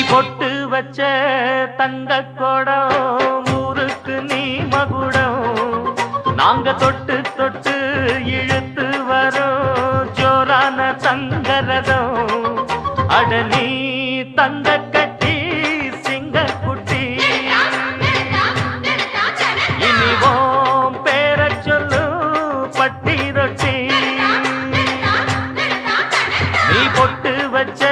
பொட்டு வச்ச தங்க கொடம் ஊருக்கு நீ மகுடம் நாங்க தொட்டு தொட்டு இழுத்து வரோம் ஜோரான தங்கரதம் அட நீ தங்க கட்டி சிங்க குட்டி இனிவோம் பேர சொல்லு பட்டி ரொட்டி நீ பொட்டு வச்ச